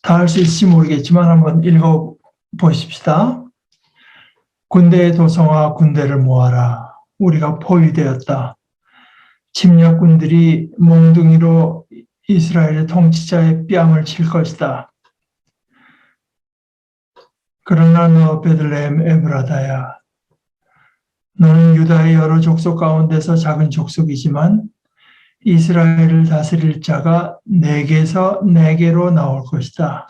다 할 수 있을지 모르겠지만 한번 읽어 보십시다. 군대의 도성아 군대를 모아라. 우리가 포위되었다. 침략군들이 몽둥이로 이스라엘 통치자의 뺨을 칠 것이다. 그러나 너 베들레헴 에브라다야, 너는 유다의 여러 족속 가운데서 작은 족속이지만 이스라엘을 다스릴 자가 내게서 내게로 나올 것이다.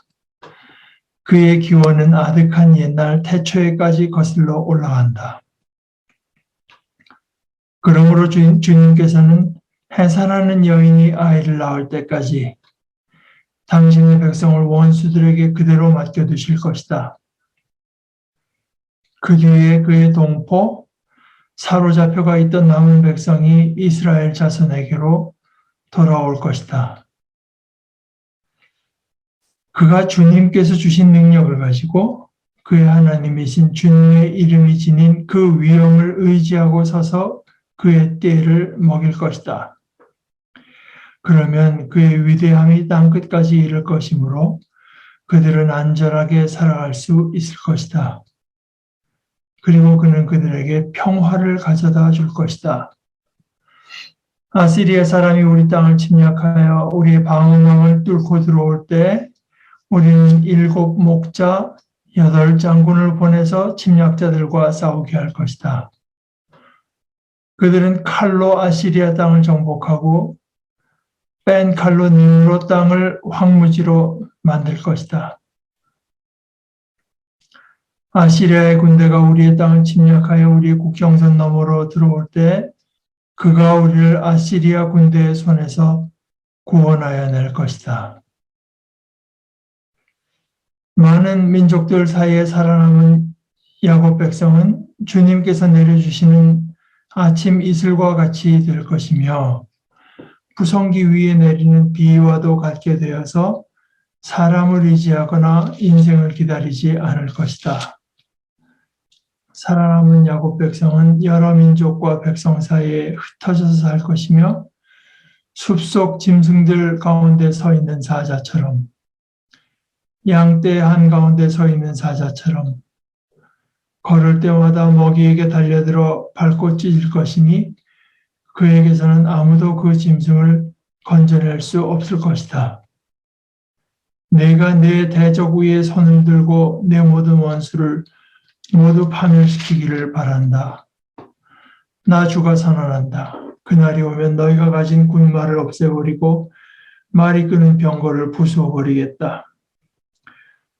그의 기원은 아득한 옛날 태초에까지 거슬러 올라간다. 그러므로 주님께서는 해산하는 여인이 아이를 낳을 때까지 당신의 백성을 원수들에게 그대로 맡겨두실 것이다. 그 뒤에 그의 동포, 사로잡혀가 있던 남은 백성이 이스라엘 자손에게로 돌아올 것이다. 그가 주님께서 주신 능력을 가지고 그의 하나님이신 주님의 이름이 지닌 그 위엄을 의지하고 서서 그의 떼를 먹일 것이다. 그러면 그의 위대함이 땅끝까지 이를 것이므로 그들은 안전하게 살아갈 수 있을 것이다. 그리고 그는 그들에게 평화를 가져다 줄 것이다. 아시리아 사람이 우리 땅을 침략하여 우리의 방어망을 뚫고 들어올 때 우리는 7 목자 8 장군을 보내서 침략자들과 싸우게 할 것이다. 그들은 칼로 아시리아 땅을 정복하고 뺀 칼로 니므롯 땅을 황무지로 만들 것이다. 아시리아의 군대가 우리의 땅을 침략하여 우리의 국경선 너머로 들어올 때 그가 우리를 아시리아 군대의 손에서 구원하여 낼 것이다. 많은 민족들 사이에 살아남은 야곱 백성은 주님께서 내려주시는 아침 이슬과 같이 될 것이며 부성기 위에 내리는 비와도 같게 되어서 사람을 의지하거나 인생을 기다리지 않을 것이다. 살아남은 야곱 백성은 여러 민족과 백성 사이에 흩어져서 살 것이며 숲속 짐승들 가운데 서 있는 사자처럼, 양떼 한가운데 서 있는 사자처럼 걸을 때마다 먹이에게 달려들어 밟고 찢을 것이니 그에게서는 아무도 그 짐승을 건져낼 수 없을 것이다. 내가 내 대적 위에 손을 들고 내 모든 원수를 모두 파멸시키기를 바란다. 나 주가 선언한다. 그날이 오면 너희가 가진 군말을 없애버리고 말이 끄는 병거를 부수어버리겠다.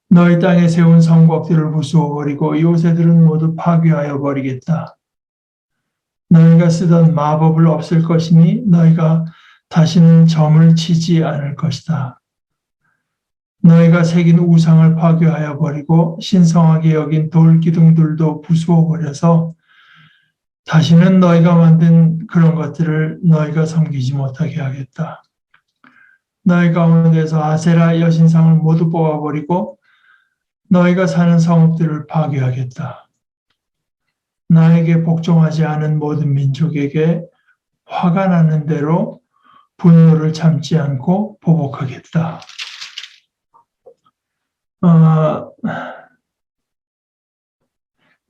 너희 땅에 세운 성곽들을 부수어버리고 요새들은 모두 파괴하여 버리겠다. 너희가 쓰던 마법을 없앨 것이니 너희가 다시는 점을 치지 않을 것이다. 너희가 새긴 우상을 파괴하여 버리고 신성하게 여긴 돌기둥들도 부수어 버려서 다시는 너희가 만든 그런 것들을 너희가 섬기지 못하게 하겠다. 너희 가운데서 아세라 여신상을 모두 뽑아버리고 너희가 사는 성읍들을 파괴하겠다. 나에게 복종하지 않은 모든 민족에게 화가 나는 대로 분노를 참지 않고 보복하겠다.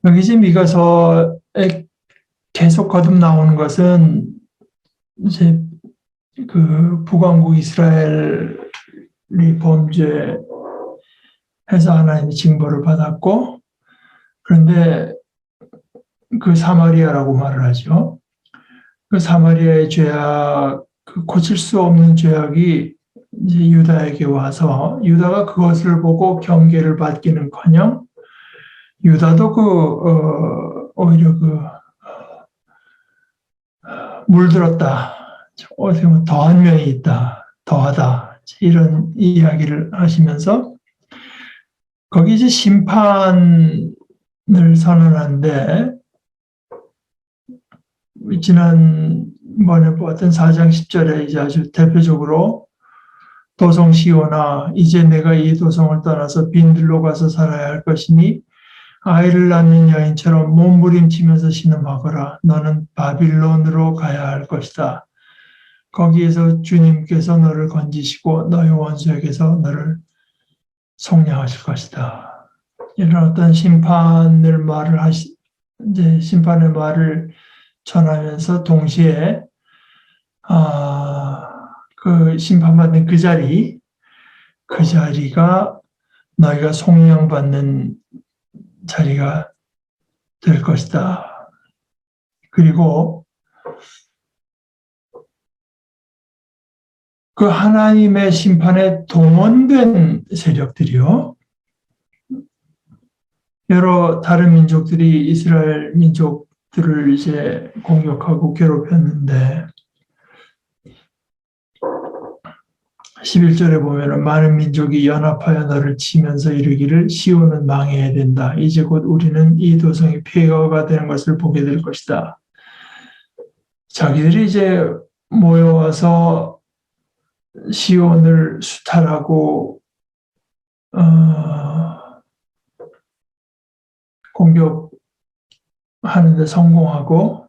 여기 지금 미가서에 계속 거듭 나오는 것은 이제 그 북왕국 이스라엘이 범죄해서 하나님의 징벌을 받았고, 그런데 그 사마리아라고 말을 하죠. 그 사마리아의 죄악, 그 고칠 수 없는 죄악이 이제 유다에게 와서 유다가 그것을 보고 경계를 받기는커녕 유다도 오히려 물들었다. 어떻게 보면 더한 면이 있다. 더하다. 이런 이야기를 하시면서 거기 이제 심판을 선언하는데 지난번에 보았던 4장 10절에 이제 아주 대표적으로 도성 시온아 이제 내가 이 도성을 떠나서 빈들로 가서 살아야 할 것이니 아이를 낳는 여인처럼 몸부림치면서 신음하거라. 너는 바빌론으로 가야 할 것이다. 거기에서 주님께서 너를 건지시고 너의 원수에게서 너를 속량하실 것이다. 이런 어떤 심판의 말을 전하면서 동시에 그 심판받는 그 자리가 너희가 속량받는 자리가 될 것이다. 그리고 그 하나님의 심판에 동원된 세력들이요. 여러 다른 민족들이 이스라엘 민족들을 이제 공격하고 괴롭혔는데 11절에 보면은 많은 민족이 연합하여 너를 치면서 이르기를 시온은 망해야 된다. 이제 곧 우리는 이 도성이 폐허가 되는 것을 보게 될 것이다. 자기들이 이제 모여와서 시온을 수탈하고 공격하는데 성공하고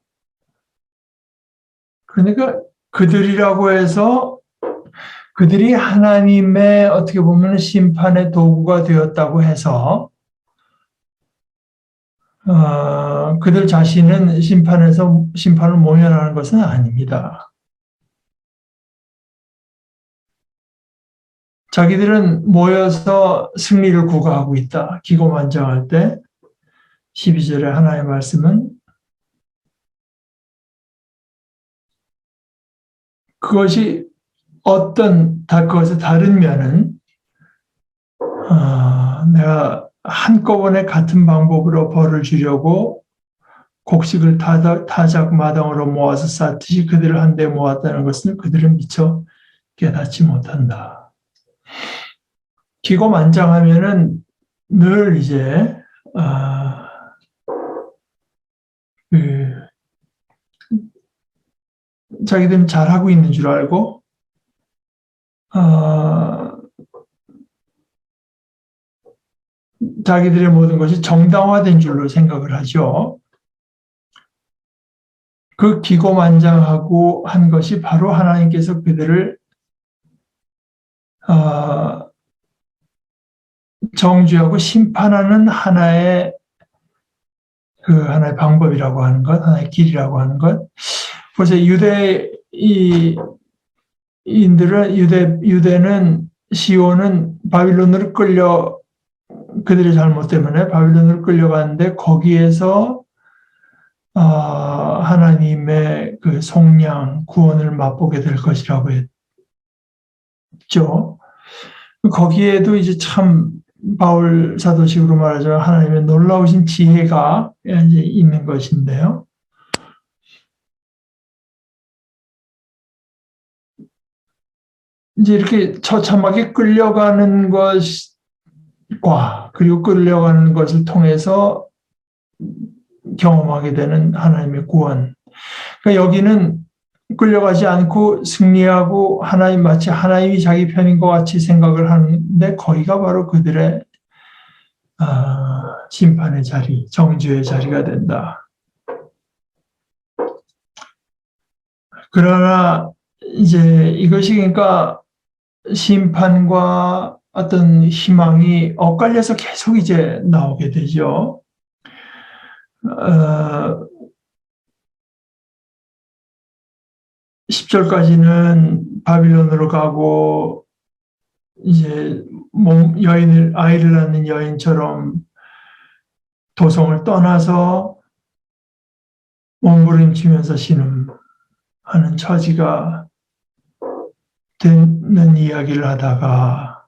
그러니까 그들이라고 해서 그들이 하나님의 어떻게 보면 심판의 도구가 되었다고 해서 그들 자신은 심판을 모면하는 것은 아닙니다. 자기들은 모여서 승리를 구가하고 있다. 기고만장할 때 12절에 하나의 말씀은 그것이 그것의 다른 면은 내가 한꺼번에 같은 방법으로 벌을 주려고 곡식을 타작마당으로 모아서 쌓듯이 그들을 한데 모았다는 것을 그들은 미처 깨닫지 못한다. 기고만장하면은 늘 이제 자기들은 잘하고 있는 줄 알고 자기들의 모든 것이 정당화된 줄로 생각을 하죠. 그 기고만장하고 한 것이 바로 하나님께서 그들을 정죄하고 심판하는 하나의 방법이라고 하는 것, 하나의 길이라고 하는 것. 보세요, 유대는 시온은 바빌론으로 그들의 잘못 때문에 바빌론으로 끌려갔는데 거기에서 하나님의 그 속량, 구원을 맛보게 될 것이라고 했죠. 거기에도 이제 참 바울 사도식으로 말하자면 하나님의 놀라우신 지혜가 이제 있는 것인데요. 이제 이렇게 처참하게 끌려가는 것과 그리고 끌려가는 것을 통해서 경험하게 되는 하나님의 구원. 그러니까 여기는 끌려가지 않고 승리하고 마치 하나님이 자기 편인 것 같이 생각을 하는데 거기가 바로 그들의 심판의 자리, 정죄의 자리가 된다. 그러나 이제 이것이 그러니까 심판과 어떤 희망이 엇갈려서 계속 이제 나오게 되죠. 10절까지는 바빌론으로 가고 이제 아이를 낳는 여인처럼 도성을 떠나서 몸부림치면서 신음하는 처지가 되는 이야기를 하다가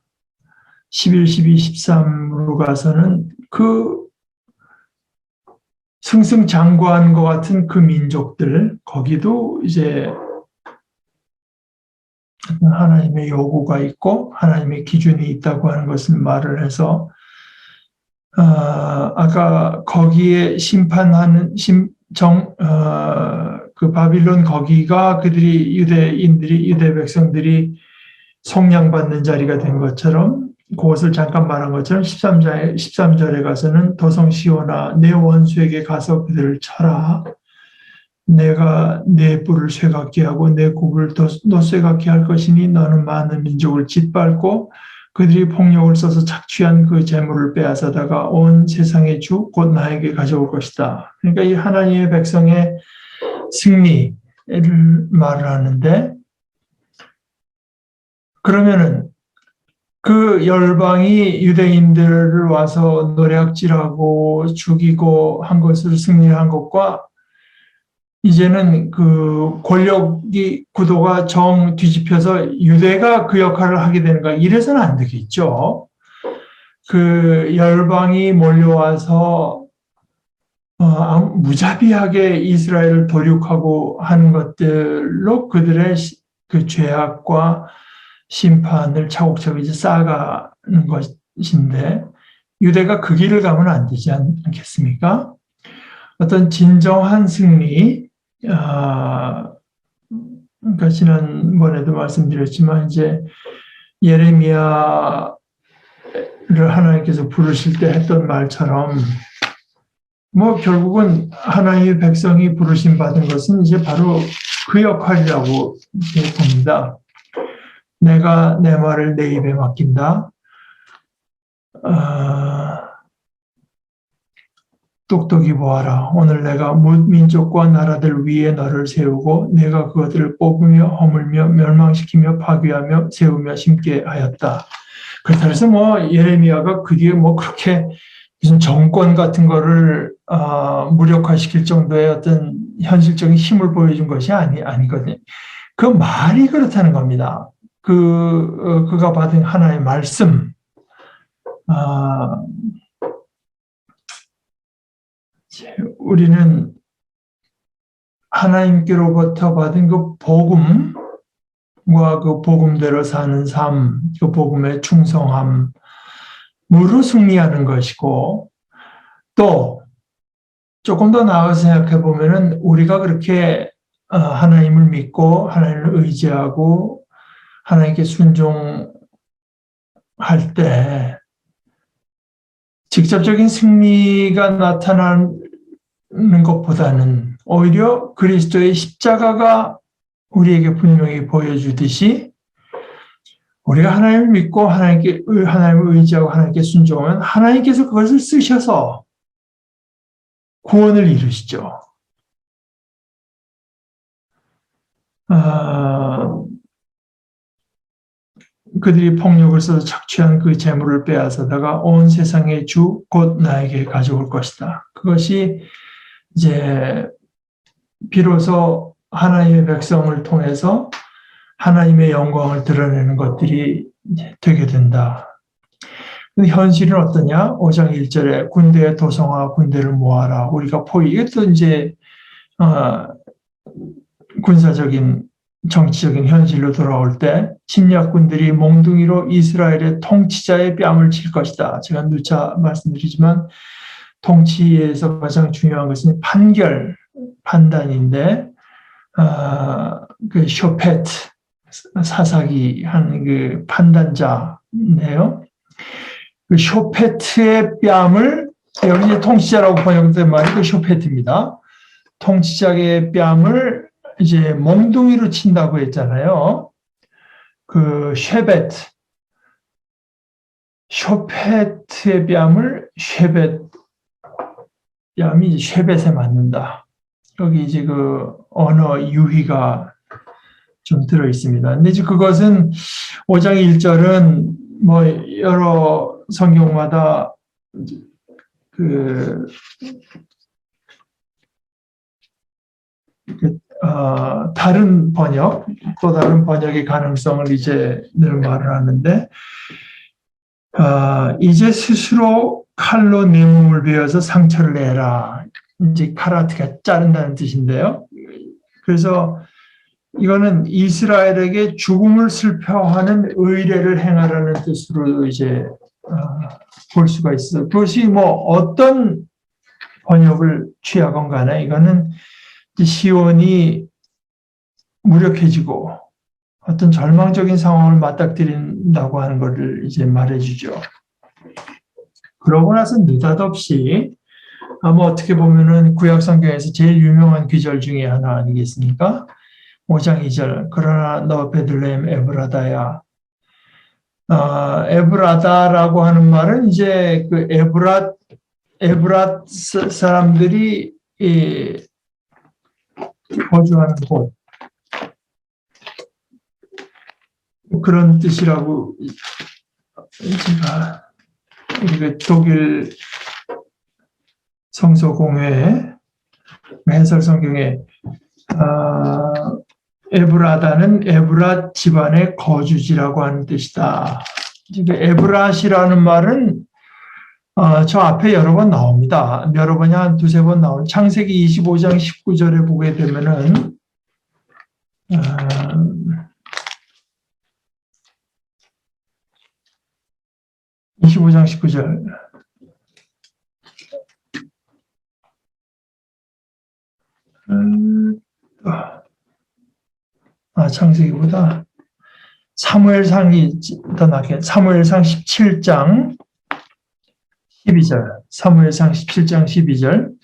11, 12, 13으로 가서는 그 승승장구한 것 같은 그 민족들, 거기도 이제 하나님의 요구가 있고 하나님의 기준이 있다고 하는 것을 말을 해서 아까 거기에 심판하는 그 바빌론 거기가 유대 백성들이 속량받는 자리가 된 것처럼 그것을 잠깐 말한 것처럼 13절에 가서는 도성 시온아 내 원수에게 가서 그들을 쳐라. 내가 내 뿔을 쇠같게 하고 내 굽을 노쇠같게 할 것이니 너는 많은 민족을 짓밟고 그들이 폭력을 써서 착취한 그 재물을 빼앗아다가 온 세상의 주 곧 나에게 가져올 것이다. 그러니까 이 하나님의 백성의 승리를 말을 하는데, 그러면은 그 열방이 유대인들을 와서 노략질하고 죽이고 한 것을 승리한 것과 이제는 그 권력이 구도가 정 뒤집혀서 유대가 그 역할을 하게 되는 거, 이래서는 안 되겠죠. 그 열방이 몰려와서 무자비하게 이스라엘을 도륙하고 하는 것들로 그들의 그 죄악과 심판을 차곡차곡 이제 쌓아가는 것인데, 유대가 그 길을 가면 안 되지 않겠습니까? 어떤 진정한 승리, 그러니까 지난번에도 말씀드렸지만 이제 예레미야를 하나님께서 부르실 때 했던 말처럼 뭐 결국은 하나님의 백성이 부르심 받은 것은 이제 바로 그 역할이라고 봅니다. 내가 내 말을 내 입에 맡긴다. 똑똑히 보아라. 오늘 내가 민족과 나라들 위에 너를 세우고 내가 그것들을 뽑으며 허물며 멸망시키며 파괴하며 세우며 심게 하였다. 그렇다 해서 뭐 예레미야가 그 뒤에 뭐 그렇게 무슨 정권 같은 거를 무력화시킬 정도의 어떤 현실적인 힘을 보여준 것이 아니거든요. 그 말이 그렇다는 겁니다. 그가 받은 하나의 말씀, 우리는 하나님께로부터 받은 그 복음과 그 복음대로 사는 삶, 그 복음의 충성함으로 승리하는 것이고, 또 조금 더 나아가서 생각해 보면은 우리가 그렇게 하나님을 믿고 하나님을 의지하고 하나님께 순종할 때 직접적인 승리가 나타나는 것보다는 오히려 그리스도의 십자가가 우리에게 분명히 보여주듯이 우리가 하나님을 믿고 하나님을 의지하고 하나님께 순종하면 하나님께서 그것을 쓰셔서 구원을 이루시죠. 그들이 폭력을 써서 착취한 그 재물을 빼앗아다가 온 세상의 주 곧 나에게 가져올 것이다. 그것이 이제 비로소 하나님의 백성을 통해서 하나님의 영광을 드러내는 것들이 되게 된다. 근데 현실은 어떠냐? 5장 1절에 군대의 도성아 군대를 모아라. 우리가 이것도 이제 군사적인 정치적인 현실로 돌아올 때 침략군들이 몽둥이로 이스라엘의 통치자의 뺨을 칠 것이다. 제가 누차 말씀드리지만 통치에서 가장 중요한 것은 판단인데 그 쇼페트 사사기 하는 그 판단자인데요. 그 쇼페트의 뺨을 여기 이제 통치자라고 번역된 말이 그 쇼페트입니다. 통치자의 뺨을 이제 몽둥이로 친다고 했잖아요. 그 쇼페트의 뺨을 뺨이 쉐벳에 맞는다. 여기 이제 그 언어 유희가 좀 들어 있습니다. 근데 이제 그것은 5장 1절은 뭐 여러 성경마다 다른 번역, 또 다른 번역의 가능성을 이제 늘 말을 하는데, 이제 스스로 칼로 내 몸을 베어서 상처를 내라. 이제 카라트가 자른다는 뜻인데요. 그래서 이거는 이스라엘에게 죽음을 슬퍼하는 의례를 행하라는 뜻으로 이제 볼 수가 있어요. 그것이 뭐 어떤 번역을 취하건 간에 이거는 시온이 무력해지고 어떤 절망적인 상황을 맞닥뜨린다고 하는 것을 이제 말해주죠. 그러고 나서 느닷없이 뭐 어떻게 보면은 구약 성경에서 제일 유명한 귀절 중에 하나 아니겠습니까? 5장 2절. 그러나 너 베들레헴 에브라다야. 에브라다라고 하는 말은 이제 그 에브랏 사람들이 거주하는 곳. 그런 뜻이라고 제가 이게 독일 성서공회 해설 성경에 에브라다는 에브랏 집안의 거주지라고 하는 뜻이다. 에브랏이라는 말은 저 앞에 여러 번 나옵니다. 여러 번이 한 두세 번 나오는 창세기 25장 19절에 보게 되면은 25장 19절 창세기보다 사무엘상이 더 낫게 사무엘상 17장 12절 사무엘상 17장 12절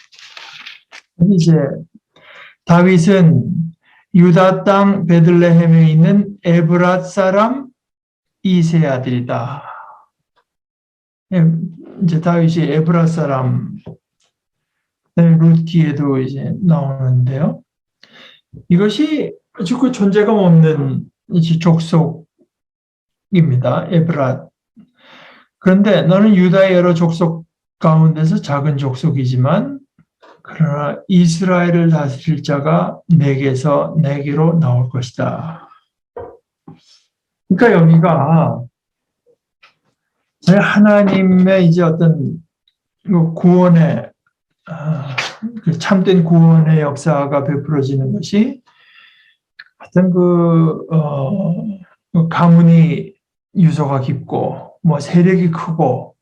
이제 다윗은 유다 땅 베들레헴에 있는 에브랏 사람 이세 아들이다. 이제 다윗이 에브랏 사람 룻 뒤에도 이제 나오는데요. 이것이 아주 그 존재감 없는 족속입니다. 에브랏. 그런데 너는 유다의 여러 족속 가운데서 작은 족속이지만 그러나 이스라엘을 다스릴 자가 내게서 내게로 나올 것이다. 그러니까 여기가 하나님의 이제 어떤 구원의 참된 구원의 역사가 베풀어지는 것이 어떤 가문이 유서가 깊고 뭐 세력이 크고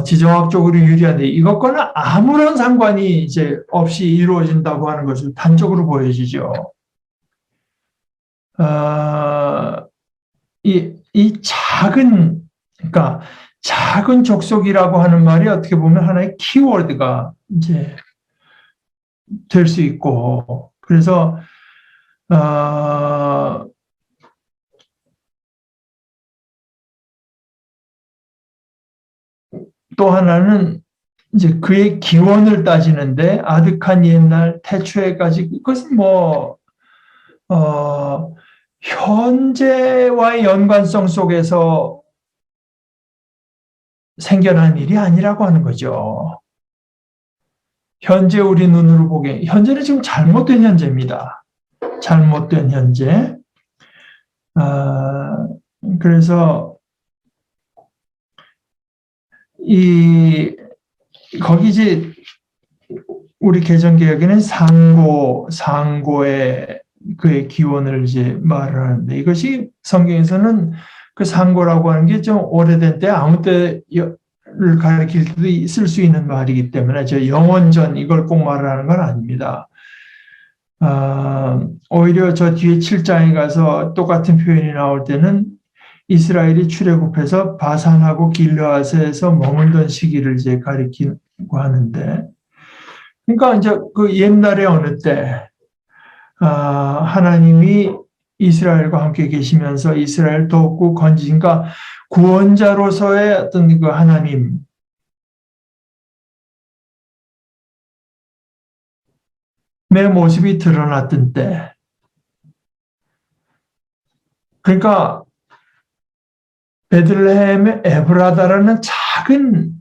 지정학적으로 유리한데 이것과는 아무런 상관이 이제 없이 이루어진다고 하는 것을 단적으로 보여주죠. 이 작은 그러니까 작은 족속이라고 하는 말이 어떻게 보면 하나의 키워드가 이제 될 수 있고 그래서 또 하나는 이제 그의 기원을 따지는데 아득한 옛날 태초에까지 그것은 현재와의 연관성 속에서 생겨난 일이 아니라고 하는 거죠. 현재 우리 눈으로 보기에 현재는 지금 잘못된 현재입니다. 잘못된 현재. 그래서 거기 이제 우리 개정개혁에는 상고의 그의 기원을 이제 말을 하는데 이것이 성경에서는 그 상고라고 하는 게 좀 오래된 때 아무 때를 가리킬 때도 쓸 수 있는 말이기 때문에 저 영원전 이걸 꼭 말하는 건 아닙니다. 오히려 저 뒤에 7장에 가서 똑같은 표현이 나올 때는 이스라엘이 출애굽해서 바산하고 길르앗에서 머물던 시기를 이제 가리키고 하는데, 그러니까 이제 그 옛날에 어느 때 하나님이 이스라엘과 함께 계시면서 이스라엘 돕고 건지신, 그러니까 구원자로서의 어떤 그 하나님의 모습이 드러났던 때, 그러니까 베들레헴의 에브라다라는 작은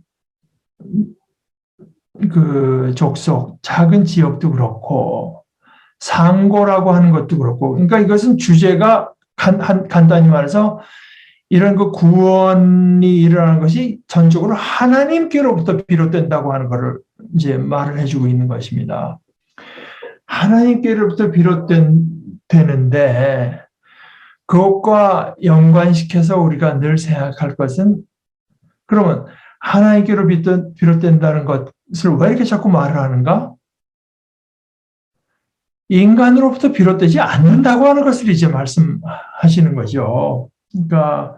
그 족속, 작은 지역도 그렇고 상고라고 하는 것도 그렇고, 그러니까 이것은 주제가 간단히 말해서 이런 그 구원이 일어나는 것이 전적으로 하나님께로부터 비롯된다고 하는 것을 이제 말을 해주고 있는 것입니다. 하나님께로부터 비롯되는데 그것과 연관시켜서 우리가 늘 생각할 것은, 그러면 하나님께로 비롯된다는 것을 왜 이렇게 자꾸 말을 하는가? 인간으로부터 비롯되지 않는다고 하는 것을 이제 말씀하시는 거죠. 그러니까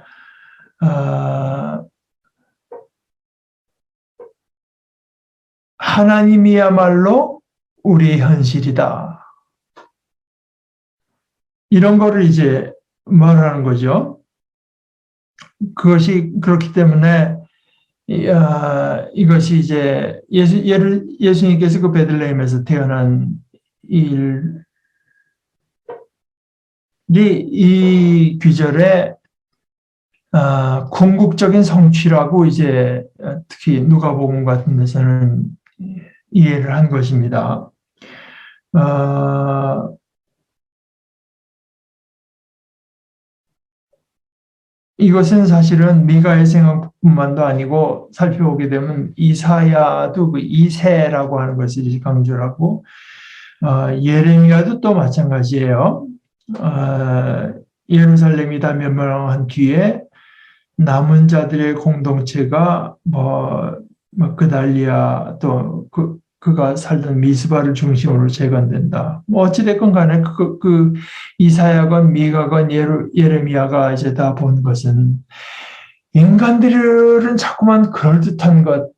하나님이야말로 우리의 현실이다. 이런 거를 이제 말하는 거죠. 그것이 그렇기 때문에 이것이 이제 예수님께서 그 베들레헴에서 태어난 일이 이 귀절의 궁극적인 성취라고 이제 특히 누가복음 같은 데서는 이해를 한 것입니다. 이것은 사실은 미가의 생각뿐만도 아니고 살펴보게 되면 이사야도 그 이세라고 하는 것을 강조를 하고 예레미야도 또 마찬가지예요. 예루살렘이 다 멸망한 뒤에 남은 자들의 공동체가 그달리아 또 그가 살던 미스바를 중심으로 재건된다. 어찌됐건 간에 그 이사야건 미가건 예레미야가 이제 다 본 것은 인간들은 자꾸만 그럴듯한 것,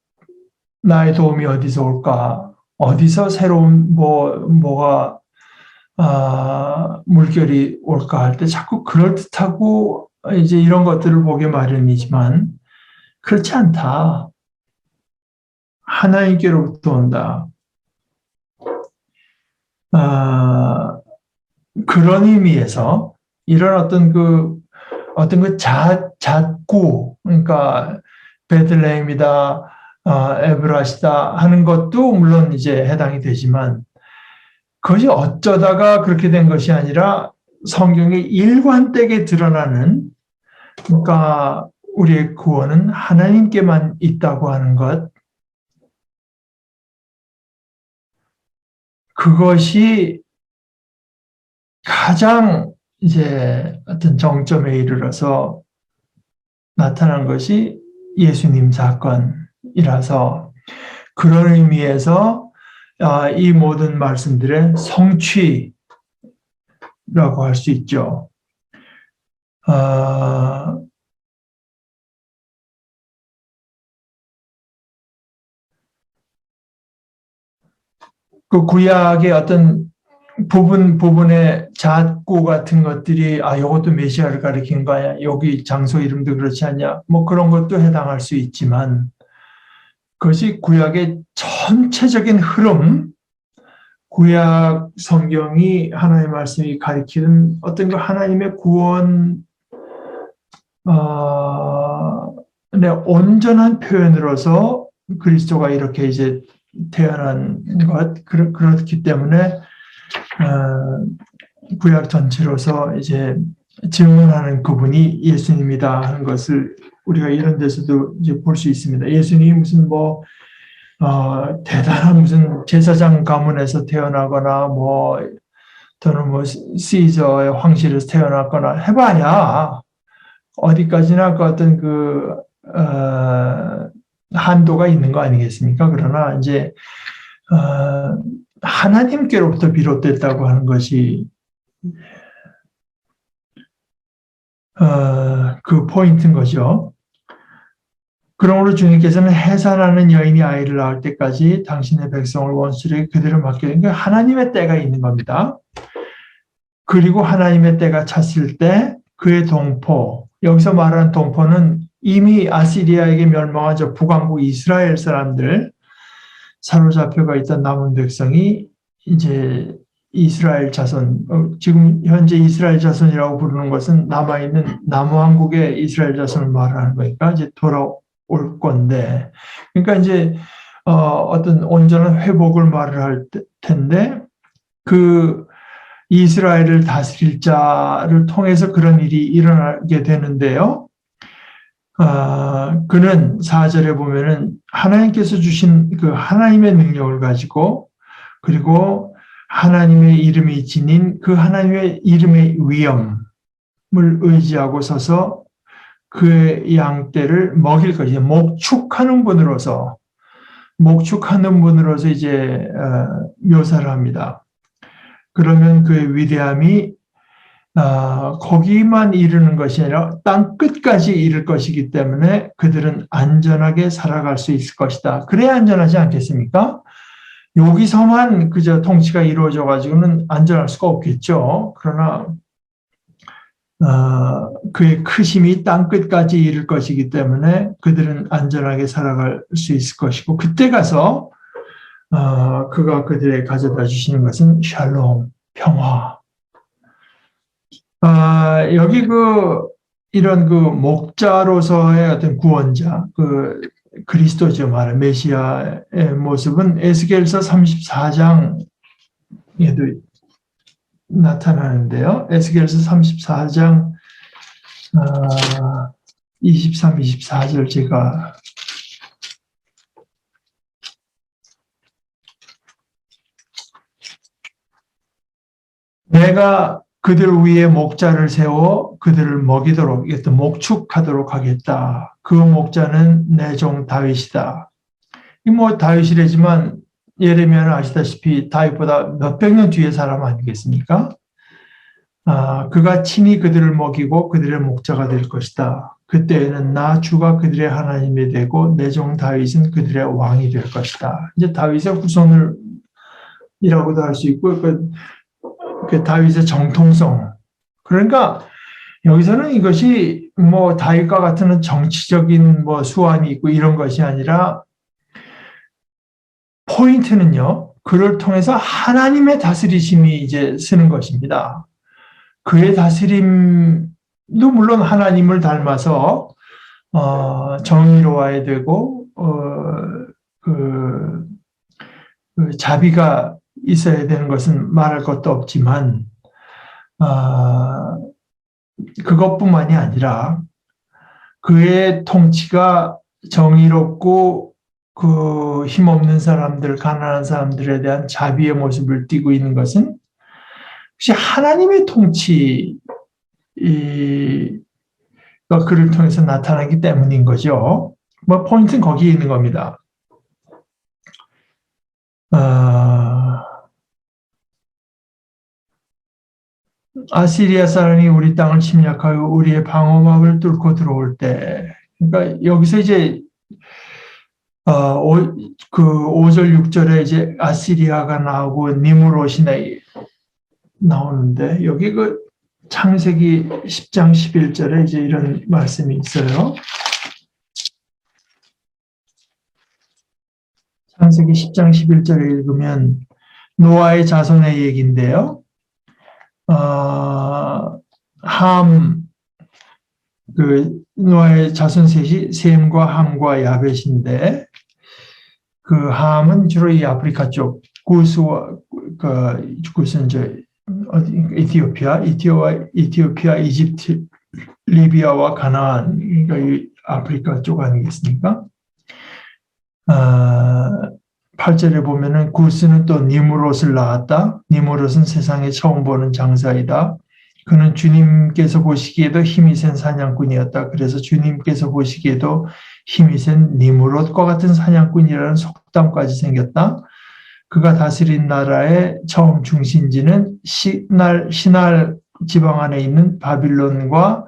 나의 도움이 어디서 올까? 어디서 새로운 뭐가 물결이 올까 할 때 자꾸 그럴듯하고 이제 이런 것들을 보기 마련이지만 그렇지 않다. 하나님께로부터 온다. 그런 의미에서 이런 어떤 그 잣구, 그러니까 베들레헴이다, 에브라시다 하는 것도 물론 이제 해당이 되지만 그것이 어쩌다가 그렇게 된 것이 아니라 성경의 일관되게 드러나는, 그러니까 우리의 구원은 하나님께만 있다고 하는 것, 그것이 가장 이제 어떤 정점에 이르러서 나타난 것이 예수님 사건이라서 그런 의미에서 이 모든 말씀들의 성취라고 할 수 있죠. 그 구약의 어떤 부분의 잣구 같은 것들이 이것도 메시아를 가리키는 거야. 여기 장소 이름도 그렇지 않냐. 그런 것도 해당할 수 있지만 그것이 구약의 전체적인 흐름, 구약 성경이 하나님의 말씀이 가리키는 어떤 그 하나님의 구원 온전한 표현으로서 그리스도가 이렇게 이제 태어난 것, 그렇기 때문에 구약 전체로서 이제 증언하는 그분이 예수님이다 하는 것을 우리가 이런 데서도 이제 볼 수 있습니다. 예수님이 무슨 대단한 무슨 제사장 가문에서 태어나거나 또는 시저의 황실에서 태어났거나 해봐야 어디까지나 그 어떤 한도가 있는 거 아니겠습니까? 그러나 이제 하나님께로부터 비롯됐다고 하는 것이 그 포인트인 거죠. 그러므로 주님께서는 해산하는 여인이 아이를 낳을 때까지 당신의 백성을 원수에게 그대로 맡겨야 되는 게 하나님의 때가 있는 겁니다. 그리고 하나님의 때가 찼을 때 그의 동포, 여기서 말하는 동포는 이미 아시리아에게 멸망한 저 북왕국 이스라엘 사람들, 사로잡혀가 있던 남은 백성이 이제 이스라엘 자손, 지금 현재 이스라엘 자손이라고 부르는 것은 남아있는 남왕국의 이스라엘 자손을 말하는 거니까 이제 돌아올 건데, 그러니까 이제 어떤 온전한 회복을 말을 할 텐데 그 이스라엘을 다스릴 자를 통해서 그런 일이 일어나게 되는데요. 그는 4절에 보면은 하나님께서 주신 그 하나님의 능력을 가지고 그리고 하나님의 이름이 지닌 그 하나님의 이름의 위엄을 의지하고 서서 그의 양떼를 먹일 것이죠. 목축하는 분으로서 이제 묘사를 합니다. 그러면 그의 위대함이 거기만 이르는 것이 아니라 땅 끝까지 이를 것이기 때문에 그들은 안전하게 살아갈 수 있을 것이다. 그래야 안전하지 않겠습니까? 여기서만 그저 통치가 이루어져 가지고는 안전할 수가 없겠죠. 그러나 그의 크심이 땅 끝까지 이를 것이기 때문에 그들은 안전하게 살아갈 수 있을 것이고, 그때 가서 그가 그들에게 가져다 주시는 것은 샬롬, 평화. 여기 이런 목자로서의 어떤 구원자, 그리스도죠, 말은 메시아의 모습은 에스겔서 34장에도 나타나는데요. 에스겔서 34장 23, 24절 제가 내가 그들 위에 목자를 세워 그들을 먹이도록, 목축하도록 하겠다. 그 목자는 내 종 다윗이다. 다윗이라지만 예레미야는 아시다시피 다윗보다 몇백 년 뒤의 사람 아니겠습니까? 그가 친히 그들을 먹이고 그들의 목자가 될 것이다. 그때에는 나 주가 그들의 하나님이 되고 내 종 다윗은 그들의 왕이 될 것이다. 이제 다윗의 후손이라고도 할 수 있고, 그 다윗의 정통성. 그러니까 여기서는 이것이 다윗과 같은 정치적인 수완이 있고 이런 것이 아니라, 포인트는요, 그를 통해서 하나님의 다스리심이 이제 쓰는 것입니다. 그의 다스림도 물론 하나님을 닮아서 정의로워야 되고 자비가 있어야 되는 것은 말할 것도 없지만, 그것뿐만이 아니라 그의 통치가 정의롭고 힘없는 사람들, 가난한 사람들에 대한 자비의 모습을 띠고 있는 것은 혹시 하나님의 통치가 그를 통해서 나타나기 때문인 거죠. 포인트는 거기에 있는 겁니다. 아시리아 사람이 우리 땅을 침략하여 우리의 방어막을 뚫고 들어올 때, 그러니까 여기서 이제 5절, 6절에 이제 아시리아가 나오고 니무롯이 나오는데, 여기 창세기 10장 11절에 이제 이런 말씀이 있어요. 창세기 10장 11절에 읽으면 노아의 자손의 얘기인데요. 노아의 자손 셋이 셈과 함과 야벳인데, 그 함은 주로 이 아프리카 쪽, 구스와, 구스는 이티오피아, 이집트, 리비아와 가나안, 그러니까 이 아프리카 쪽 아니겠습니까? 8절에 보면은 구스는 또 니무롯을 낳았다. 니무롯은 세상에 처음 보는 장사이다. 그는 주님께서 보시기에도 힘이 센 사냥꾼이었다. 그래서 주님께서 보시기에도 힘이 센 니무롯과 같은 사냥꾼이라는 속담까지 생겼다. 그가 다스린 나라의 처음 중심지는 시날 지방 안에 있는 바빌론과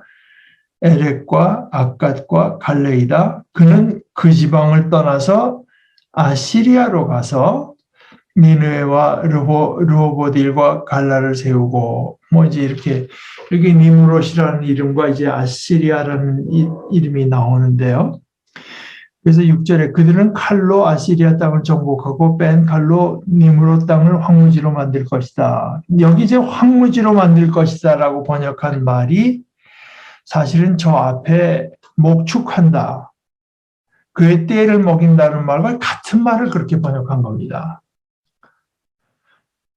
에렉과 아갓과 갈레이다. 그는 그 지방을 떠나서 아시리아로 가서 니느웨와 르호보딜과 갈라를 세우고, 이제 이렇게 니무롯이라는 이름과 이제 아시리아라는 이름이 나오는데요. 그래서 6절에 그들은 칼로 아시리아 땅을 정복하고 뺀 칼로 니무롯 땅을 황무지로 만들 것이다. 여기 이제 황무지로 만들 것이다라고 번역한 말이 사실은 저 앞에 목축한다, 그의 떼를 먹인다는 말과 같은 말을 그렇게 번역한 겁니다.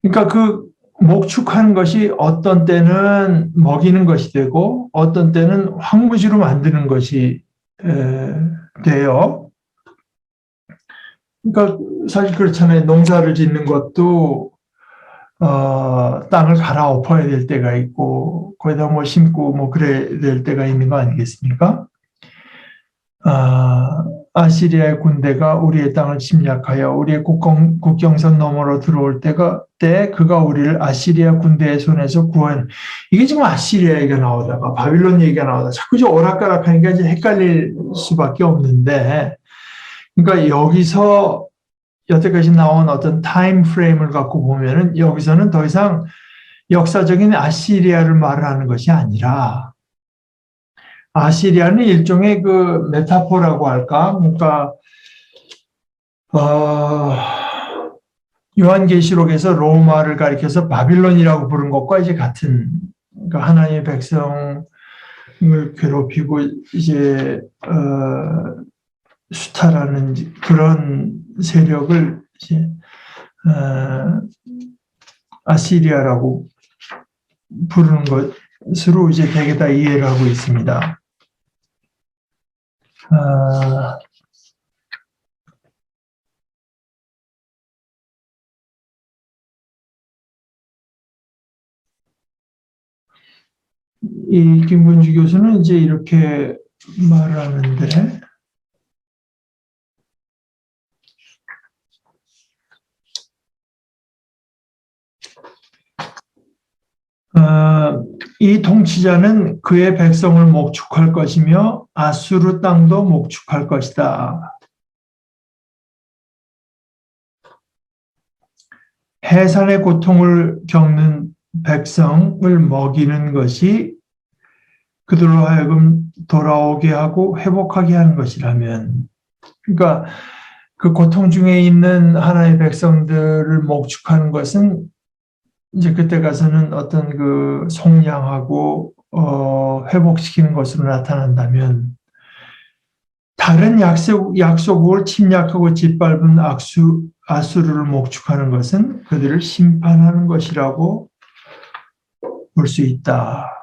그러니까 목축하는 것이 어떤 때는 먹이는 것이 되고 어떤 때는 황무지로 만드는 것이 돼요. 그러니까 사실 그렇잖아요. 농사를 짓는 것도 땅을 갈아엎어야 될 때가 있고 거기다 심고 그래야 될 때가 있는 거 아니겠습니까? 아시리아의 군대가 우리의 땅을 침략하여 우리의 국경선 너머로 들어올 때 그가 우리를 아시리아 군대의 손에서 구원. 이게 지금 아시리아 얘기가 나오다가 바빌론 얘기가 나오다가 자꾸 좀 오락가락하니까 이제 헷갈릴 수밖에 없는데, 그러니까 여기서 여태까지 나온 어떤 타임 프레임을 갖고 보면은 여기서는 더 이상 역사적인 아시리아를 말하는 것이 아니라 아시리아는 일종의 그 메타포라고 할까? 그러니까 요한계시록에서 로마를 가리켜서 바빌론이라고 부른 것과 이제 같은, 그러니까 하나님의 백성을 괴롭히고 이제 수탈하는 그런 세력을 이제 아시리아라고 부르는 것으로 이제 대개 다 이해를 하고 있습니다. 이 김근주 교수는 이제 이렇게 말하는데, 이 통치자는 그의 백성을 목축할 것이며 아수르 땅도 목축할 것이다. 해산의 고통을 겪는 백성을 먹이는 것이 그들로 하여금 돌아오게 하고 회복하게 하는 것이라면, 그러니까 그 고통 중에 있는 하나의 백성들을 목축하는 것은 이제 그때 가서는 어떤 그 속량하고 회복시키는 것으로 나타난다면, 다른 약소국을 침략하고 짓밟은 아수르를 목축하는 것은 그들을 심판하는 것이라고 볼 수 있다.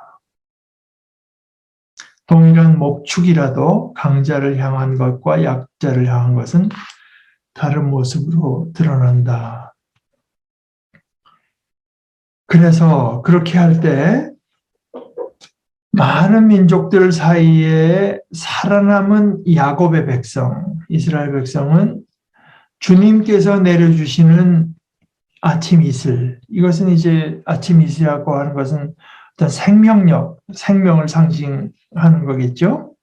동일한 목축이라도 강자를 향한 것과 약자를 향한 것은 다른 모습으로 드러난다. 그래서 그렇게 할 때 많은 민족들 사이에 살아남은 야곱의 백성, 이스라엘 백성은 주님께서 내려주시는 아침 이슬, 이것은 이제 아침 이슬이라고 하는 것은 어떤 생명력, 생명을 상징하는 거겠죠.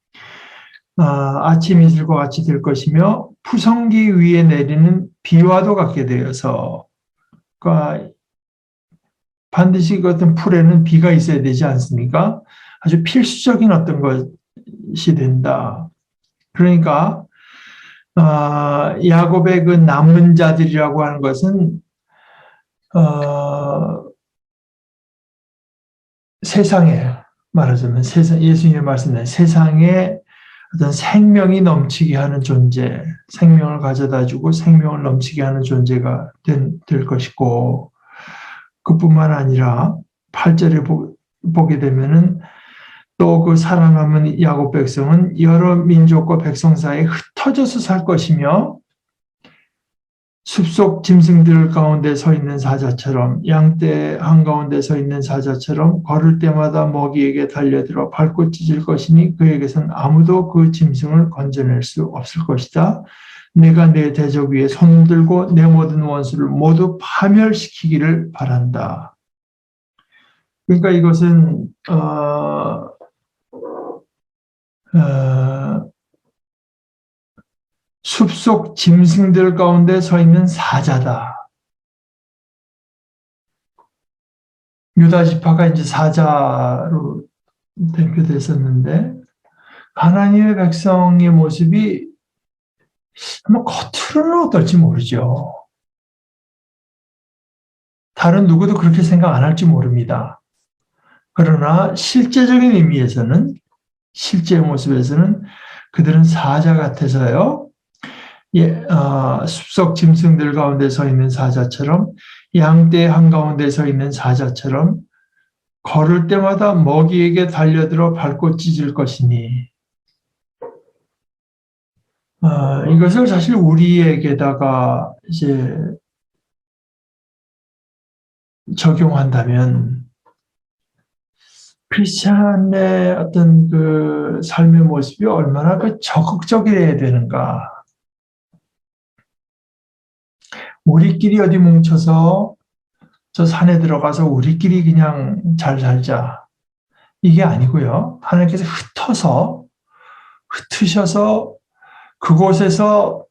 아침 이슬과 같이 될 것이며 푸성기 위에 내리는 비와도 같게 되어서, 그러니까 반드시 그 어떤 풀에는 비가 있어야 되지 않습니까? 아주 필수적인 어떤 것이 된다. 그러니까 야곱의 그 남은 자들이라고 하는 것은 세상에 말하자면 예수님의 말씀에 세상에 어떤 생명이 넘치게 하는 존재, 생명을 가져다주고 생명을 넘치게 하는 존재가 될 것이고, 그뿐만 아니라 8절에 보게 되면은 또 그 살아남은 야곱 백성은 여러 민족과 백성 사이에 흩어져서 살 것이며 숲속 짐승들 가운데 서 있는 사자처럼, 양떼 한가운데 서 있는 사자처럼 걸을 때마다 먹이에게 달려들어 밟고 찢을 것이니 그에게선 아무도 그 짐승을 건져낼 수 없을 것이다. 내가 내 대적 위에 손을 들고 내 모든 원수를 모두 파멸시키기를 바란다. 그러니까 이것은 숲속 짐승들 가운데 서 있는 사자다. 유다 지파가 이제 사자로 대표됐었는데, 하나님의 백성의 모습이 아마 겉으로는 어떨지 모르죠. 다른 누구도 그렇게 생각 안 할지 모릅니다. 그러나 실제적인 의미에서는, 실제 모습에서는 그들은 사자 같아서요. 숲속 짐승들 가운데 서 있는 사자처럼, 양떼 한가운데 서 있는 사자처럼 걸을 때마다 먹이에게 달려들어 밟고 찢을 것이니, 이것을 사실 우리에게다가 이제 적용한다면 크리스찬의 어떤 그 삶의 모습이 얼마나 그 적극적이어야 되는가. 우리끼리 어디 뭉쳐서 저 산에 들어가서 우리끼리 그냥 잘 살자. 이게 아니고요. 하나님께서 흩으셔서 그곳에서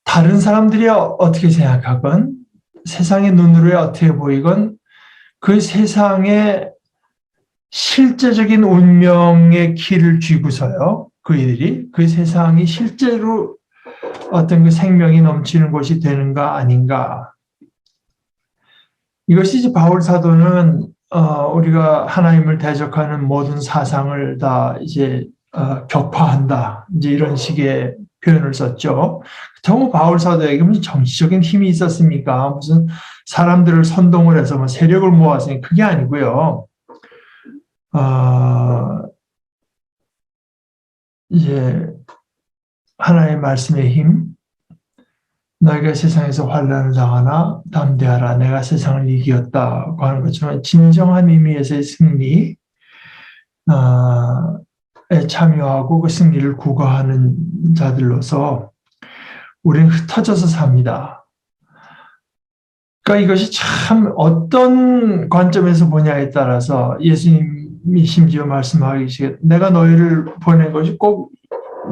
다른 사람들이 어떻게 생각하건 세상의 눈으로 어떻게 보이건 그 세상의 실제적인 운명의 길을 쥐고서요. 그이들이 그 세상이 실제로 어떤 그 생명이 넘치는 곳이 되는가 아닌가. 이것이 이제 바울 사도는 우리가 하나님을 대적하는 모든 사상을 다 이제 격파한다. 이제 이런 식의 표현을 썼죠. 정말 바울 사도에게 무슨 정치적인 힘이 있었습니까? 무슨 사람들을 선동을 해서 뭐 세력을 모았으니 그게 아니고요. 이제 하나님의 말씀의 힘, 너희가 세상에서 환난을 당하나 담대하라. 내가 세상을 이겼다고 하는 것처럼 진정한 의미에서의 승리에 참여하고 그 승리를 구가하는 자들로서 우리는 흩어져서 삽니다. 그러니까 이것이 참 어떤 관점에서 보냐에 따라서 예수님이 심지어 말씀하시기에 내가 너희를 보낸 것이 꼭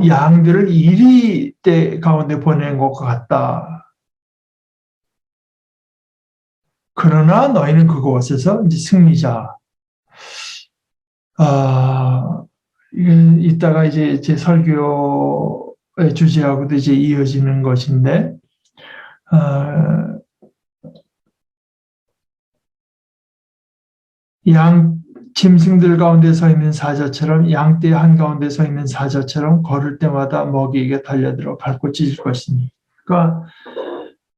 양들을 이리 때 가운데 보낸 것 같다. 그러나 너희는 그곳에서 이제 승리자. 이따가 이제 제 설교의 주제하고도 이제 이어지는 것인데, 양 짐승들 가운데 서 있는 사자처럼 양떼 한가운데 서 있는 사자처럼 걸을 때마다 먹이에게 달려들어 밟고 찢을 것이니. 그러니까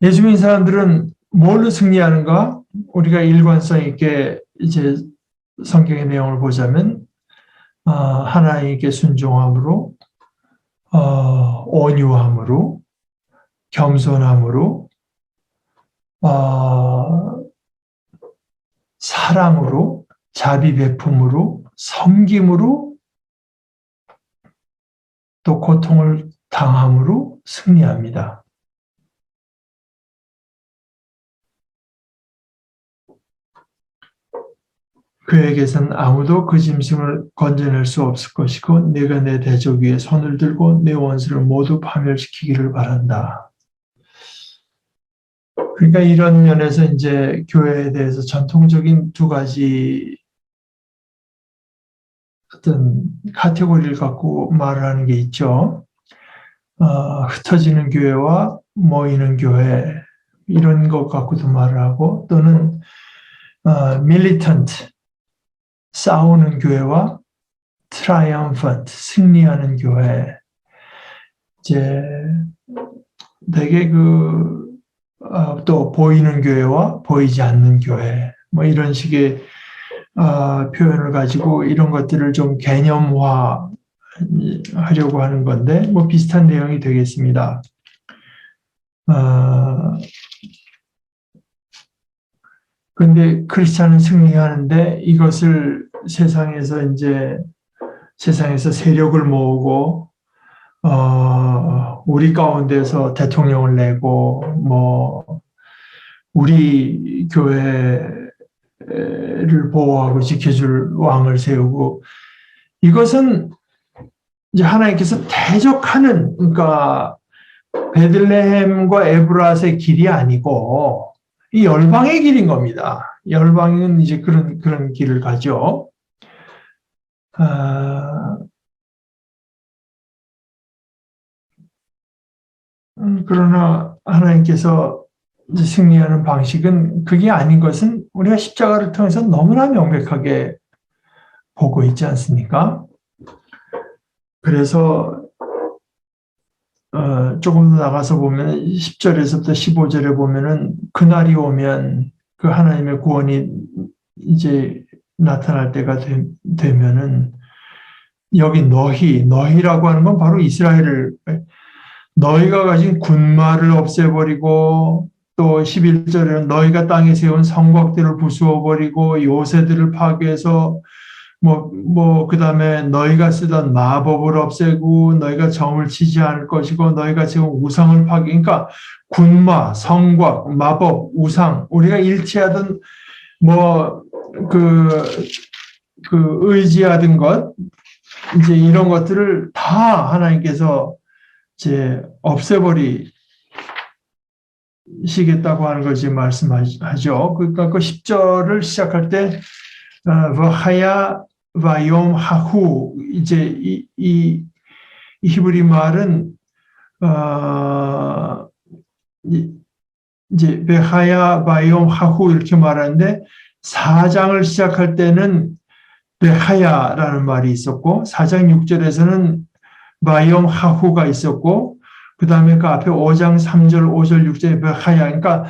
예수 믿는 사람들은 뭘로 승리하는가? 우리가 일관성 있게 이제 성경의 내용을 보자면 하나님께 순종함으로 온유함으로 겸손함으로 사랑으로 자비 베품으로 섬김으로 또 고통을 당함으로 승리합니다. 그에게선 아무도 그 짐승을 건져낼 수 없을 것이고 내가 내 대적 위에 손을 들고 내 원수를 모두 파멸시키기를 바란다. 그러니까 이런 면에서 이제 교회에 대해서 전통적인 두 가지 어떤 카테고리를 갖고 말을 하는 게 있죠. 흩어지는 교회와 모이는 교회 이런 것 갖고도 말을 하고 또는 militant 싸우는 교회와 triumphant 승리하는 교회 이제 되게 또 보이는 교회와 보이지 않는 교회 뭐 이런 식의 표현을 가지고 이런 것들을 좀 개념화 하려고 하는 건데 뭐 비슷한 내용이 되겠습니다. 그런데 크리스찬은 승리하는데 이것을 세상에서 세력을 모으고 우리 가운데서 대통령을 내고 뭐 우리 교회를 보호하고 지켜줄 왕을 세우고 이것은 이제 하나님께서 대적하는 그러니까 베들레헴과 에브라스의 길이 아니고 이 열방의 길인 겁니다. 열방은 이제 그런 길을 가죠. 그러나 하나님께서 이제 승리하는 방식은 그게 아닌 것은 우리가 십자가를 통해서 너무나 명백하게 보고 있지 않습니까? 그래서 조금 더 나가서 보면 10절에서부터 15절에 보면은 그날이 오면 그 하나님의 구원이 이제 나타날 때가 되면은 여기 너희라고 하는 건 바로 이스라엘을 너희가 가진 군마를 없애버리고 또 11절에는 너희가 땅에 세운 성곽들을 부수어버리고 요새들을 파괴해서 그 다음에 너희가 쓰던 마법을 없애고 너희가 점을 치지 않을 것이고 너희가 지금 우상을 그러니까 군마, 성곽, 마법, 우상, 우리가 일치하던 의지하던 것, 이제 이런 것들을 다 하나님께서 이제 없애버리시겠다고 하는 걸 지금 말씀하죠. 그러니까 그 10절을 시작할 때, 하야 바욤 하후, 이제 이 히브리 말은, 이제 베하야 바욤 하후 이렇게 말하는데, 4장을 시작할 때는 베하야라는 말이 있었고 4장 6절에서는 바욤 하후가 있었고 그 다음에 그 앞에 5장 3절 5절 6절에 베하야 그러니까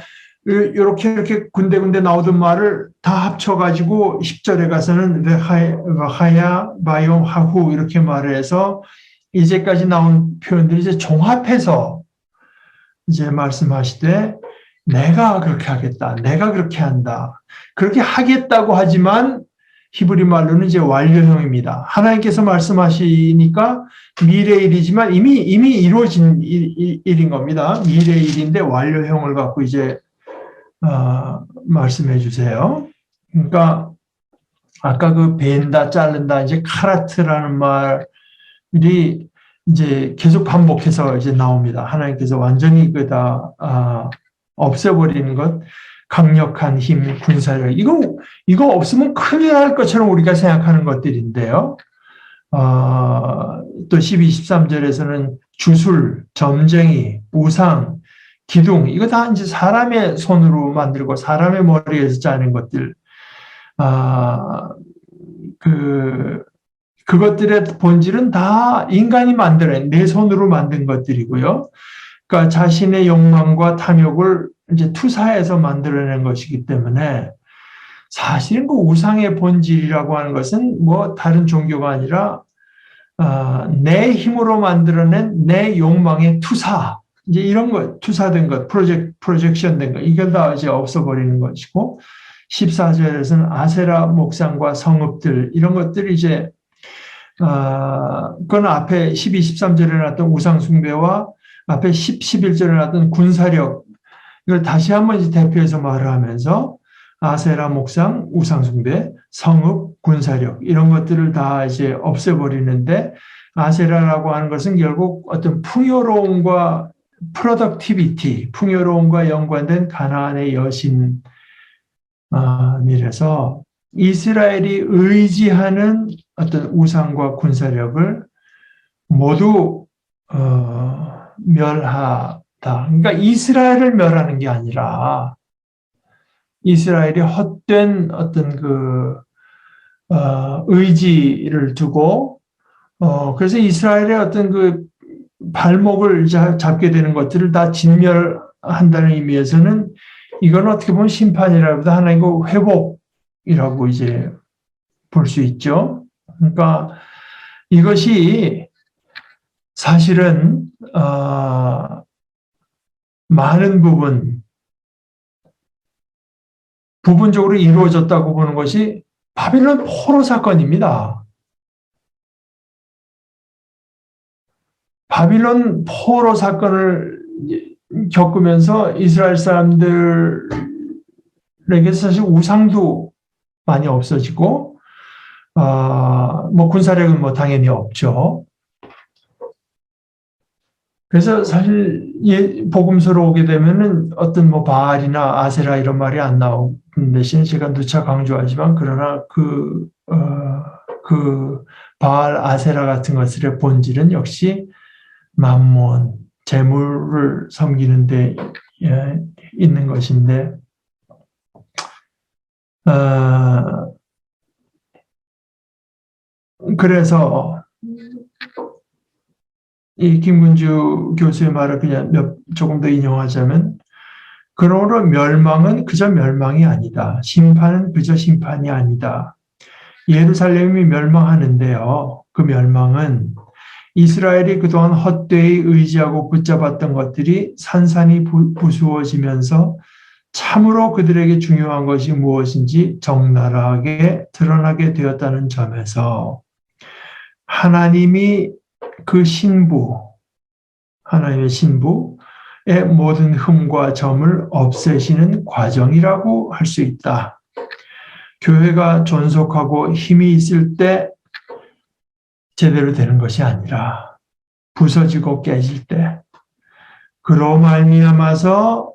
이렇게 군데군데 나오던 말을 다 합쳐가지고 10절에 가서는 베하야 바욤 하후 이렇게 말을 해서 이제까지 나온 표현들이 이제 종합해서 이제 말씀하시되 내가 그렇게 하겠다. 내가 그렇게 한다. 그렇게 하겠다고 하지만 히브리 말로는 이제 완료형입니다. 하나님께서 말씀하시니까 미래의 일이지만 이미 이루어진 일인 겁니다. 미래의 일인데 완료형을 갖고 이제 말씀해 주세요. 그러니까 아까 그 벤다, 자른다, 이제 카라트라는 말이 이제 계속 반복해서 이제 나옵니다. 하나님께서 완전히 없애버리는 것. 강력한 힘, 군사력. 이거 없으면 큰일 날 것처럼 우리가 생각하는 것들인데요. 또 12, 13절에서는 주술, 점쟁이, 우상, 기둥, 이거 다 이제 사람의 손으로 만들고 사람의 머리에서 짜는 것들. 그것들의 본질은 다 인간이 만들어낸 내 손으로 만든 것들이고요. 그러니까 자신의 욕망과 탐욕을 이제 투사해서 만들어낸 것이기 때문에 사실은 그 우상의 본질이라고 하는 것은 다른 종교가 아니라 내 힘으로 만들어낸 내 욕망의 투사, 이제 이런 것, 투사된 것, 프로젝션된 것, 이걸 다 이제 없어버리는 것이고 14절에서는 아세라 목상과 성읍들 이런 것들이 이제 그건 앞에 12, 13절에 나왔던 우상 숭배와 앞에 10, 11절에 나왔던 군사력 이걸 다시 한번 이제 대표해서 말을 하면서 아세라 목상, 우상 숭배, 성읍, 군사력 이런 것들을 다 이제 없애버리는데 아세라라고 하는 것은 결국 어떤 풍요로움과 프로덕티비티, 풍요로움과 연관된 가나안의 여신이라서 이스라엘이 의지하는 어떤 우상과 군사력을 모두 멸하다. 그러니까 이스라엘을 멸하는 게 아니라 이스라엘이 헛된 어떤 의지를 두고 그래서 이스라엘의 어떤 그 발목을 잡게 되는 것들을 다 진멸한다는 의미에서는 이건 어떻게 보면 심판이라기보다 하나님의 회복이라고 이제 볼 수 있죠. 그러니까 이것이 사실은 많은 부분적으로 이루어졌다고 보는 것이 바빌론 포로 사건입니다. 바빌론 포로 사건을 겪으면서 이스라엘 사람들에게 사실 우상도 많이 없어지고, 군사력은 당연히 없죠. 그래서 사실 복음서로 오게 되면은 어떤 바알이나 아세라 이런 말이 안 나오는 대신 제가 누차 강조하지만 그러나 그 바알 아세라 같은 것들의 본질은 역시 만몬, 재물을 섬기는 데 있는 것인데 그래서 이 김군주 교수의 말을 그냥 조금 더 인용하자면 그러므로 멸망은 그저 멸망이 아니다. 심판은 그저 심판이 아니다. 예루살렘이 멸망하는데요. 그 멸망은 이스라엘이 그동안 헛되이 의지하고 붙잡았던 것들이 산산이 부수어지면서 참으로 그들에게 중요한 것이 무엇인지 적나라하게 드러나게 되었다는 점에서 하나님이 그 하나님의 신부의 모든 흠과 점을 없애시는 과정이라고 할 수 있다. 교회가 존속하고 힘이 있을 때 제대로 되는 것이 아니라 부서지고 깨질 때, 그로 말미암아서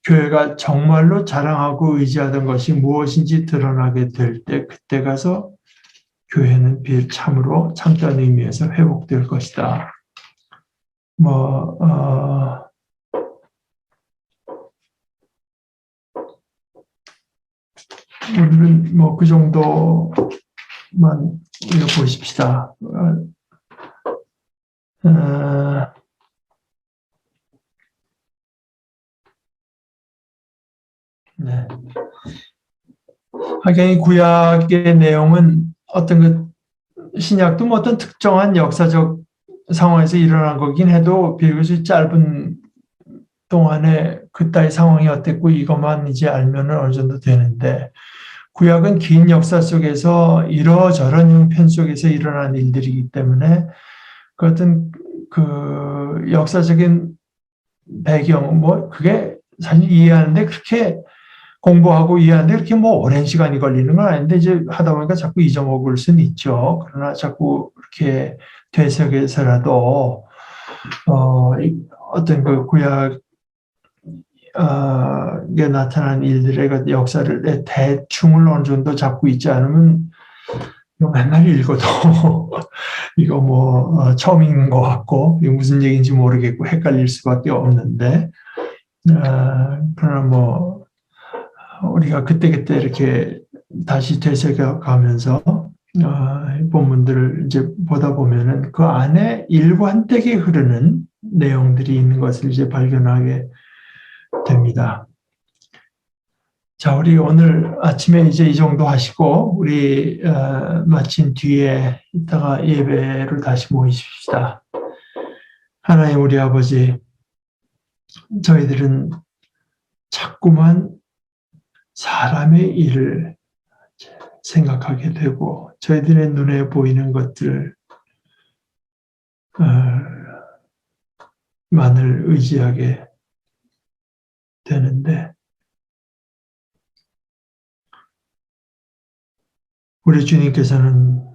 교회가 정말로 자랑하고 의지하던 것이 무엇인지 드러나게 될 때, 그때 가서 교회는 참으로 참된 의미에서 회복될 것이다. 오늘은 그 정도만 보십시다. 네. 하긴 구약의 내용은 어떤 신약도 어떤 특정한 역사적 상황에서 일어난 거긴 해도 비교적 짧은 동안에 그따위 상황이 어땠고 이것만 이제 알면은 어느 정도 되는데, 구약은 긴 역사 속에서 이러저런 형편 속에서 일어난 일들이기 때문에 그 어떤 그 역사적인 배경 그게 사실 이해하는데 그렇게 공부하고 이해하는데 그렇게 오랜 시간이 걸리는 건 아닌데 이제 하다 보니까 자꾸 잊어먹을 수는 있죠. 그러나 자꾸 이렇게 되새겨서라도 어떤 그 구약에 나타난 일들의 역사를 대충을 어느 정도 잡고 있지 않으면 맨날 읽어도 이거 처음 읽는 것 같고 무슨 얘기인지 모르겠고 헷갈릴 수밖에 없는데, 그러나 우리가 그때그때 이렇게 다시 되새겨가면서 본문들을 이제 보다 보면은 그 안에 일관되게 흐르는 내용들이 있는 것을 이제 발견하게 됩니다. 자, 우리 오늘 아침에 이제 이 정도 하시고 우리 마친 뒤에 이따가 예배를 다시 모이십시다. 하나님 우리 아버지, 저희들은 자꾸만 사람의 일을 생각하게 되고 저희들의 눈에 보이는 것들을 만을 의지하게 되는데, 우리 주님께서는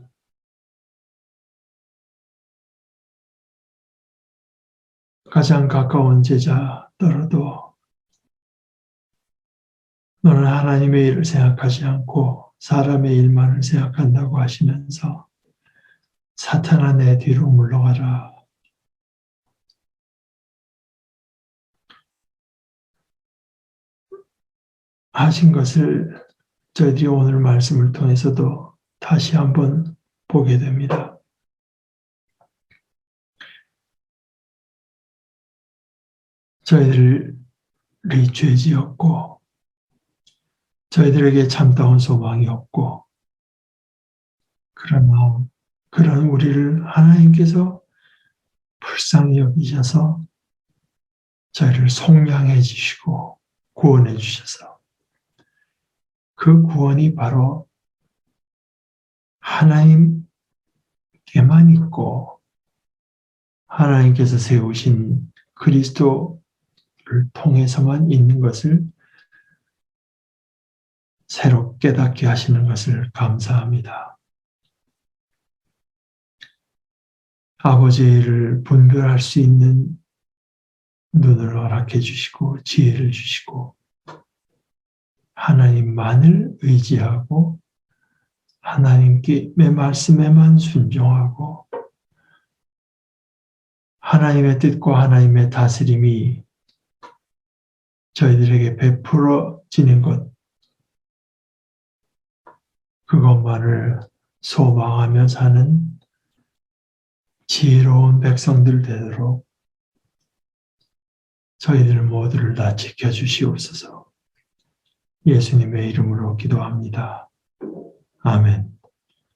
가장 가까운 제자더라도 너는 하나님의 일을 생각하지 않고 사람의 일만을 생각한다고 하시면서 사탄아 내 뒤로 물러가라 하신 것을 저희들이 오늘 말씀을 통해서도 다시 한번 보게 됩니다. 저희들이 죄지었고 저희들에게 참다운 소망이 없고, 그러나 그런 우리를 하나님께서 불쌍히 여기셔서 저희를 속량해 주시고 구원해 주셔서 그 구원이 바로 하나님께만 있고 하나님께서 세우신 그리스도를 통해서만 있는 것을 새로 깨닫게 하시는 것을 감사합니다. 아버지를 분별할 수 있는 눈을 허락해 주시고 지혜를 주시고 하나님만을 의지하고 하나님께 말씀에만 순종하고 하나님의 뜻과 하나님의 다스림이 저희들에게 베풀어지는 것, 그것만을 소망하며 사는 지혜로운 백성들 되도록 저희들 모두를 다 지켜주시옵소서. 예수님의 이름으로 기도합니다. 아멘.